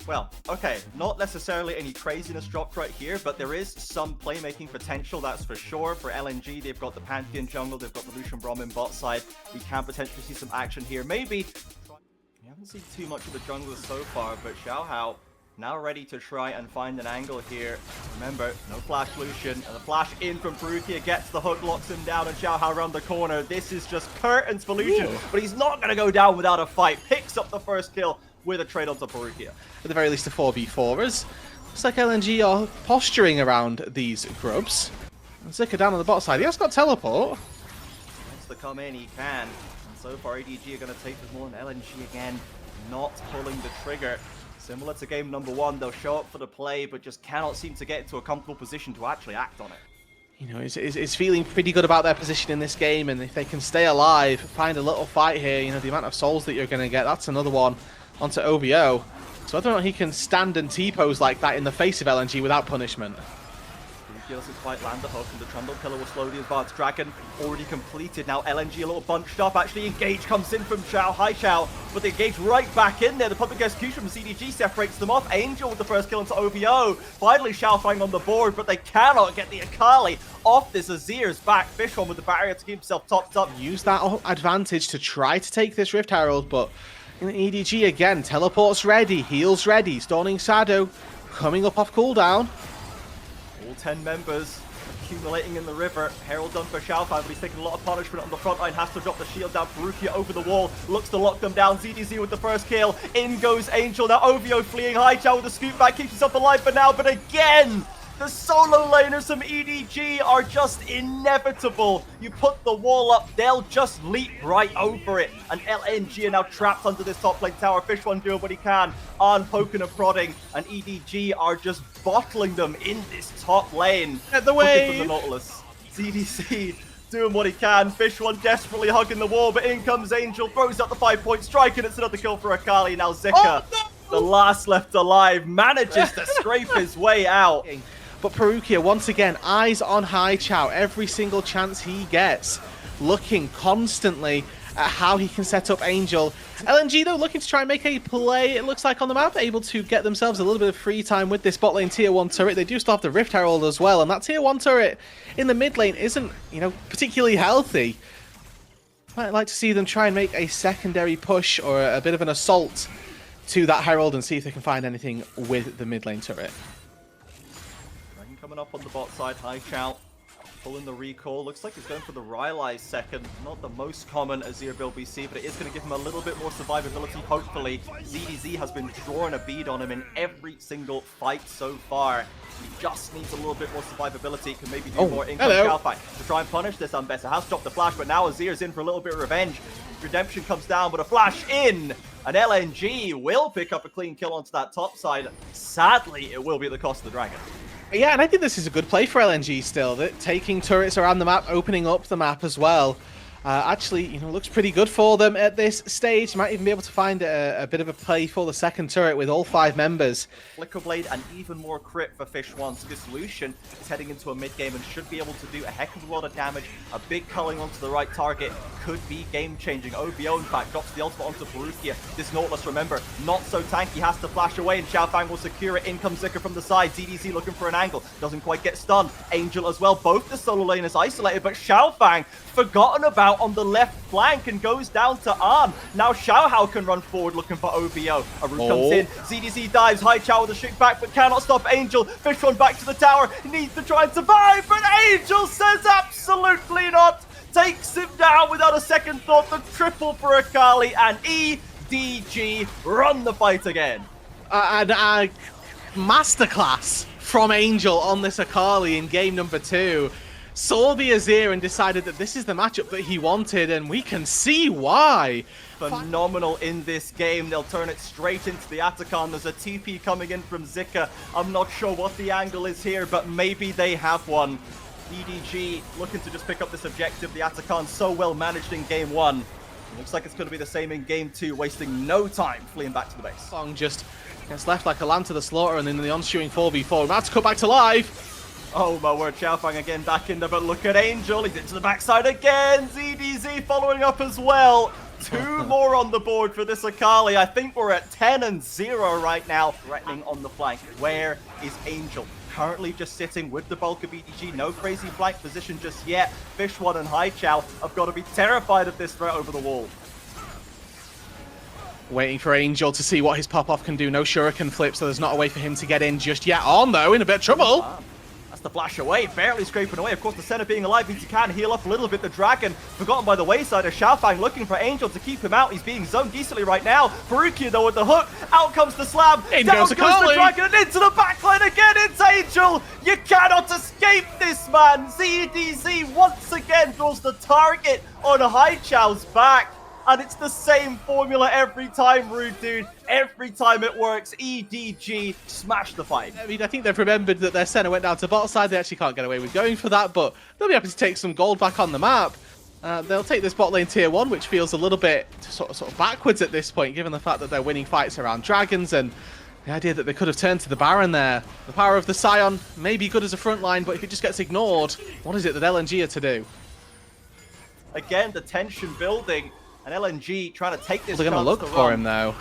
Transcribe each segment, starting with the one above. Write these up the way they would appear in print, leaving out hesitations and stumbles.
Well, okay, not necessarily any craziness dropped right here, but there is some playmaking potential, that's for sure. For LNG, they've got the Pantheon jungle, they've got the Lucian Brom in bot side. We can potentially see some action here. Maybe, we haven't seen too much of the junglers so far, but Xiaohao now ready to try and find an angle here. Remember, no flash Lucian, and the flash in from Perukia gets the hook, locks him down, and Xiaohao around the corner. This is just curtains for Lucian, but he's not going to go down without a fight. Picks up the first kill with a trade onto Perukia. At the very least, a 4v4 us. Looks like LNG are posturing around these grubs. And Zika down on the bot side. He has got teleport. Wants to come in, he can. And so far, EDG are going to take this more, and LNG again not pulling the trigger. Similar to game number 1, they'll show up for the play, but just cannot seem to get into a comfortable position to actually act on it. You know, is feeling pretty good about their position in this game, and if they can stay alive, find a little fight here, you know, the amount of souls that you're going to get, that's another one onto OVO. So whether or not he can stand and T-pose like that in the face of LNG without punishment. He doesn't quite land the hook, and the Trundle Pillar will slowly advance. Dragon already completed. Now LNG a little bunched up. Actually, Engage comes in from Xiao. Hi, Xiao. But they engage right back in there. The public execution from CDG separates them off. Angel with the first kill onto OVO. Finally, Xiao Fang on the board, but they cannot get the Akali off this. Azir's back. Fishon with the barrier to keep himself topped up. Use that advantage to try to take this Rift Herald, but in EDG again, teleport's ready, heals ready, Storming Shadow coming up off cooldown. All 10 members accumulating in the river. Herald done for Xiaofang, but he's taking a lot of punishment on the front line. Has to drop the shield down. Perukia over the wall. Looks to lock them down. ZDZ with the first kill. In goes Angel. Now OVO fleeing. High Chow with the scoop back. Keeps himself alive for now. But again, the solo laners from EDG are just inevitable. You put the wall up, they'll just leap right over it. And LNG are now trapped under this top lane tower. Fishone doing what he can. Arn poking and prodding. And EDG are just bottling them in this top lane. Get the wave! From the Nautilus. ZDC doing what he can. Fishone desperately hugging the wall, but in comes Angel. Throws out the 5-point strike, and it's another kill for Akali. Now Zika, the last left alive, manages to scrape his way out. But Perukia, once again, eyes on High Chow every single chance he gets, looking constantly at how he can set up Angel. LNG, though, looking to try and make a play, it looks like, on the map, able to get themselves a little bit of free time with this bot lane tier 1 turret. They do still have the Rift Herald as well, and that tier 1 turret in the mid lane isn't, you know, particularly healthy. Might like to see them try and make a secondary push or a bit of an assault to that Herald and see if they can find anything with the mid lane turret. Coming up on the bot side, High Chow pulling the recall. Looks like he's going for the Rylai's second. Not the most common Azir build we see, but it is going to give him a little bit more survivability, hopefully. ZDZ has been drawing a bead on him in every single fight so far. He just needs a little bit more survivability. Can maybe do more income Xiaofang to try and punish this Unbessa. Has stopped the flash, but now Azir's in for a little bit of revenge. Redemption comes down, but a flash in. And LNG will pick up a clean kill onto that top side. Sadly, it will be at the cost of the Dragon. Yeah, and I think this is a good play for LNG still. That taking turrets around the map, opening up the map as well. Actually, you know, looks pretty good for them at this stage. Might even be able to find a bit of a play for the second turret with all 5 members. Flicker Blade and even more crit for Fishone. So this Lucian is heading into a mid game and should be able to do a heck of a lot of damage. A big culling onto the right target could be game-changing. OVO, in fact, drops the ultimate onto Perukia. This Nautilus, remember, not so tanky, has to flash away, and Xiaofang will secure it. In comes Zika from the side. ZDZ looking for an angle. Doesn't quite get stunned. Angel as well. Both the solo laners isolated, but Xiaofang forgotten about on the left flank and goes down to Arn. Now Xiaohao can run forward looking for OVO. A root comes in. ZDZ dives. High Chow with a shoot back, but cannot stop Angel. Fishone back to the tower. He needs to try and survive, but Angel says absolutely not. Takes him down without a second thought. The triple for Akali, and EDG run the fight again. Masterclass from Angel on this Akali in game number 2. Saw the Azir and decided that this is the matchup that he wanted, and we can see why. Phenomenal in this game. They'll turn it straight into the Atacon. There's a TP coming in from Zika. I'm not sure what the angle is here, but maybe they have one. EDG looking to just pick up this objective. The Atacon so well managed in game 1. It looks like it's going to be the same in game 2, wasting no time fleeing back to the base. Song just gets left like a lamb to the slaughter, and then the ensuing 4v4. That's cut back to life. Oh my word, Xiaofang again back in there, but look at Angel. He's into the backside again. ZDZ following up as well. 2 more on the board for this Akali. I think we're at 10-0 right now, threatening on the flank. Where is Angel? Currently just sitting with the bulk of EDG. No crazy flank position just yet. Fish1 and HiChao have got to be terrified of this threat over the wall. Waiting for Angel to see what his pop-off can do. No shuriken flip, so there's not a way for him to get in just yet. On, though, in a bit of trouble. That's the flash away, barely scraping away. Of course, the center being alive means he can heal up a little bit. The dragon forgotten by the wayside of Xiaofang, looking for Angel to keep him out. He's being zoned decently right now. Barukia, though, with the hook. Out comes the slam. In Down goes goes Akali. the dragon and into the backline again. It's Angel. You cannot escape this, man. ZDZ once again draws the target on HiChao's back. And it's the same formula every time, Rude Dude. Every time it works, EDG smash the fight. I mean, I think they've remembered that their center went down to bot side. They actually can't get away with going for that, but they'll be happy to take some gold back on the map. They'll take this bot lane tier 1, which feels a little bit sort of backwards at this point, given the fact that they're winning fights around dragons and the idea that they could have turned to the Baron there. The power of the Scion may be good as a front line, but if it just gets ignored, what is it that LNG are to do? Again, the tension building. And LNG trying to take this. They're going to look for him, though.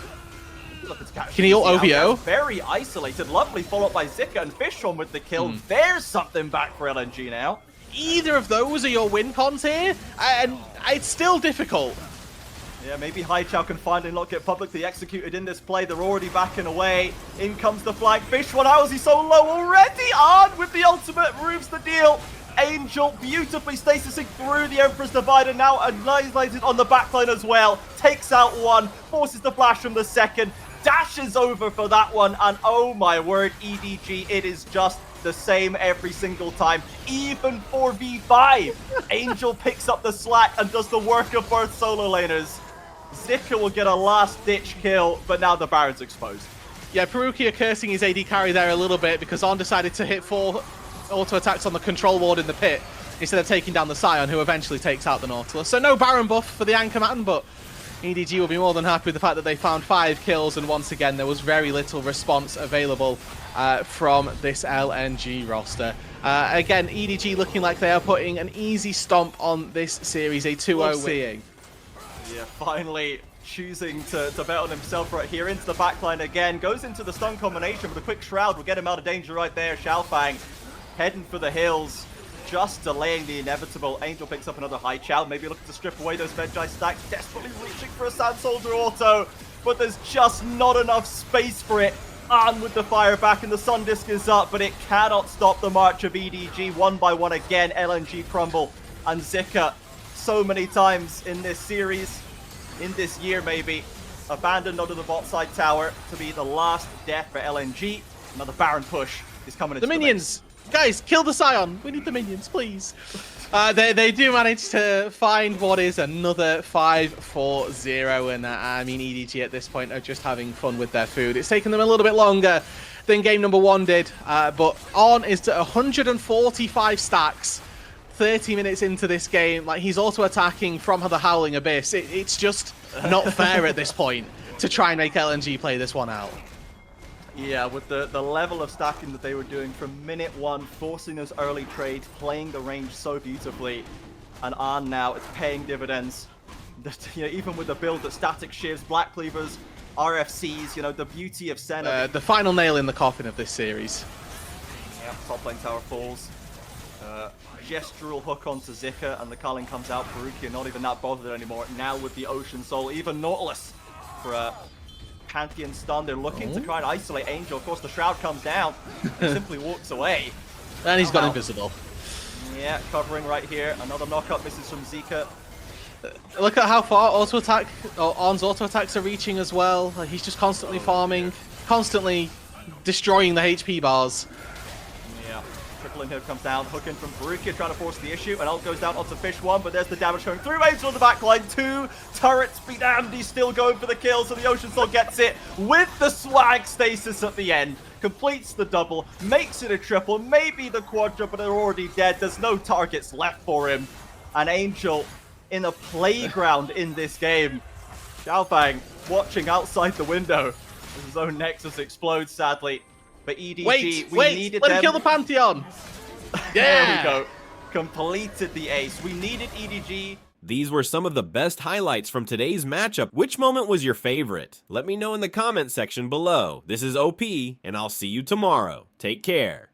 Look, can he ult OVO? Very isolated. Lovely follow-up by Zika and Fish1 with the kill. There's something back for LNG now. Either of those are your win cons here, and it's still difficult. Yeah, maybe HiChao can finally not get publicly executed in this play. They're already backing away. In comes the flank. Fish1, how is he so low already? On with the ultimate, moves the deal. Angel beautifully stasising through the Emperor's Divider, now annihilated on the backline as well. Takes out one, forces the flash from the second, dashes over for that one, and oh my word, EDG, it is just the same every single time. Even 4v5, Angel picks up the slack and does the work of both solo laners. Zika will get a last-ditch kill, but now the Baron's exposed. Yeah, Perukia cursing his AD carry there a little bit because On decided to hit 4 auto attacks on the control ward in the pit instead of taking down the Scion, who eventually takes out the Nautilus. So no Baron buff for the Anchorman, but EDG will be more than happy with the fact that they found 5 kills, and once again there was very little response available from this LNG roster. Again, EDG looking like they are putting an easy stomp on this series, a 2-0 win. Yeah, finally choosing to bet on himself right here. Into the backline again, goes into the stun combination with a quick shroud, will get him out of danger right there. Xiaofang heading for the hills, just delaying the inevitable. Angel picks up another HiChao, maybe looking to strip away those Medjai stacks, desperately reaching for a Sand Soldier auto, but there's just not enough space for it. On with the fire back, and the Sun Disc is up, but it cannot stop the march of EDG. One by one again, LNG crumble, and Zika, so many times in this series, in this year maybe, abandoned onto the bot side tower to be the last death for LNG. Another Baron push is coming into the minions. Guys, kill the Scion. We need the minions, please. They do manage to find what is another 5-4-0, and I mean, EDG at this point are just having fun with their food. It's taken them a little bit longer than game number 1 did, but On is to 145 stacks, 30 minutes into this game. Like, he's also attacking from the Howling Abyss. It's just not fair at this point to try and make LNG play this one out. Yeah, with the level of stacking that they were doing from minute 1, forcing those early trades, playing the range so beautifully, and on now, it's paying dividends. You know, even with the build that static shivs, black cleavers, RFCs, you know, the beauty of Senna. The final nail in the coffin of this series. Yep, top lane tower falls. Gestural hook onto Zika, and the Culling comes out. Barukia not even that bothered anymore. Now with the Ocean Soul, even Nautilus for a Pantheon stun. They're looking to try and isolate Angel. Of course, the Shroud comes down and simply walks away. And he's got invisible. Yeah, covering right here. Another knockup misses from Zika. Look at how far auto attack, On's auto attacks are reaching as well. Like, he's just constantly farming, constantly destroying the HP bars. Yeah, triple inhib comes down, hook in from Barukia, trying to force the issue, and ult goes down onto Fish1, but there's the damage going through Angel on the backline. 2 turrets be damned, he's still going for the kill, so the Ocean Soul gets it with the swag stasis at the end. Completes the double, makes it a triple, maybe the quadra, but they're already dead. There's no targets left for him. And Angel in a playground in this game. Xiaofang watching outside the window as his own Nexus explodes, sadly. But EDG, wait, needed let them. him kill the Pantheon. There we go. Completed the ace. We needed EDG These were some of the best highlights from today's matchup. Which moment was your favorite? Let me know in the comment section below. This is OP, and I'll see you tomorrow. Take care.